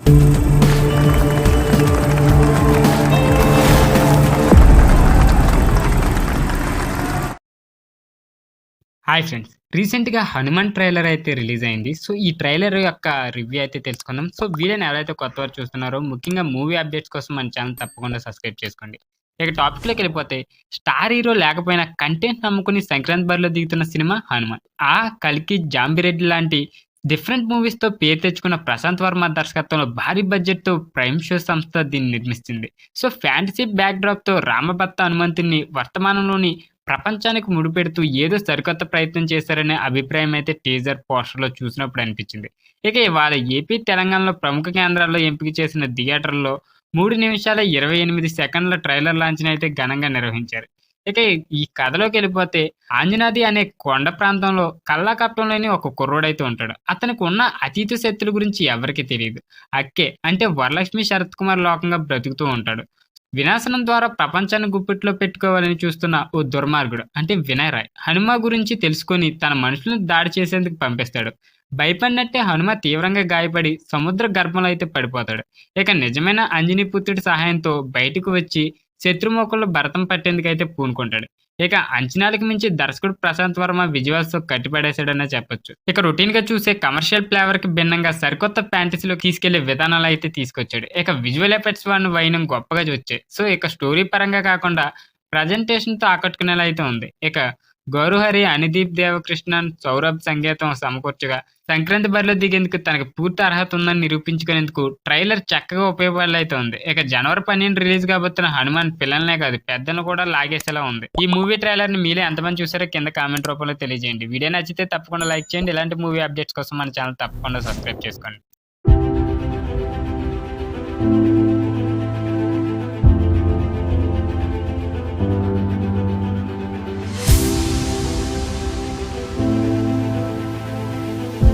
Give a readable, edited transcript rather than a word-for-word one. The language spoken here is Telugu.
Hi friends. రీసెంట్‌గా 'హనుమాన్' ట్రైలర్ అయితే రిలీజ్ అయింది. సో, ఈ ట్రైలర్ యొక్క రివ్యూ అయితే తెలుసుకుందాం. సో, వీడియోని ఎవరైతే కొత్తవారు చూస్తున్నారో ముఖ్యంగా మూవీ అప్డేట్స్ కోసం మన ఛానెల్ తప్పకుండా సబ్స్క్రైబ్ చేసుకోండి. ఇక టాపిక్‌లోకెళ్ళిపోతే స్టార్ హీరో లేకపోయినా కంటెంట్ నమ్ముకొని సంక్రాంతి బరిలో దిగుతున్న సినిమా 'హనుమాన్'. 'కల్కి', 'జాంబిరెడ్డి' లాంటి డిఫరెంట్ మూవీస్‌తో పేరు తెచ్చుకున్న ప్రశాంత్ వర్మ దర్శకత్వంలో భారీ బడ్జెట్‌తో ప్రైమ్ షో సంస్థ దీన్ని నిర్మిస్తుంది. సో, ఫ్యాంటసీ బ్యాక్‌డ్రాప్‌తో రామభక్త హనుమంతుడిని వర్తమానంలోని ప్రపంచానికి ముడిపెడుతూ ఏదో సరికొత్త ప్రయత్నం చేశారనే అభిప్రాయం అయితే టీజర్, పోస్టర్‌లో చూసినప్పుడు అనిపించింది. ఇక ఇవాళ ఏపీ, తెలంగాణలో ప్రముఖ కేంద్రాల్లో ఎంపిక చేసిన థియేటర్‌లో 3 నిమిషాల 28 సెకండ్ల ట్రైలర్ లాంచ్‌ని అయితే ఘనంగా నిర్వహించారు. ఇక ఈ కథలోకెళ్ళిపోతే ఆంజనాద్రి అనే కొండ ప్రాంతంలో కల్లాకపటంలోని ఒక కుర్రోడైతే ఉంటాడు. అతనికి ఉన్న అతీత శక్తుల గురించి ఎవరికీ తెలీదు. అక్కే అంటే వరలక్ష్మి శరత్ కుమార్ లోకంగా బ్రతుకుతూ ఉంటాడు. వినాశనం ద్వారా ప్రపంచాన్ని గుప్పిట్లో పెట్టుకోవాలని చూస్తున్న ఓ దుర్మార్గుడు అంటే వినయ్ రాయ్ హనుమ గురించి తెలుసుకొని తన మనుషులను దాడి చేసేందుకు పంపిస్తాడు. భయపడినట్టే హనుమ తీవ్రంగా గాయపడి సముద్ర గర్భంలో అయితే పడిపోతాడు. ఇక నిజమైన అంజనీ పుత్రుడి సహాయంతో బయటకు వచ్చి శత్రుమోకంలో భరతం పట్టేందుకైతే పూనుకుంటాడు. ఇక అంచనాలకు మించి దర్శకుడు ప్రశాంత్ వర్మ విజువల్స్‌తో కట్టిపడేశాడనే చెప్పొచ్చు. ఇక రొటీన్‌గా చూసే కమర్షియల్ ఫ్లేవర్‌కి భిన్నంగా సరికొత్త ఫ్యాంటసీలోకి తీసుకెళ్లే విధానాలైతే తీసుకొచ్చాడు. ఇక విజువల్ ఎఫెక్ట్స్ వాడిన వైనం గొప్పగా వచ్చాయి. సో, ఇక స్టోరీ పరంగా కాకుండా ప్రజెంటేషన్‌తో ఆకట్టుకునేలా అయితే ఉంది. ఇక గౌరహరి, అనుదీప్ దేవకృష్ణన్, సౌరభ్ సంగీతం సమకూర్చగా సంక్రాంతి బరిలో దిగేందుకు తనకు పూర్తి అర్హత ఉందని నిరూపించుకునేందుకు ట్రైలర్ చక్కగా ఉపయోగపడేలా అయితే ఉంది. ఇక జనవరి 12 రిలీజ్ కాబోతున్న 'హనుమాన్' పిల్లలనే కాదు పెద్దలను కూడా లాగేసేలా ఉంది. ఈ మూవీ ట్రైలర్‌ని మీలో ఎంతమంది చూసారో కింద కామెంట్ రూపంలో తెలియజేయండి. వీడియో నచ్చితే తప్పకుండా లైక్ చేయండి. ఇలాంటి మూవీ అప్డేట్స్ కోసం మన ఛానెల్ తప్పకుండా సబ్స్క్రైబ్ చేసుకోండి.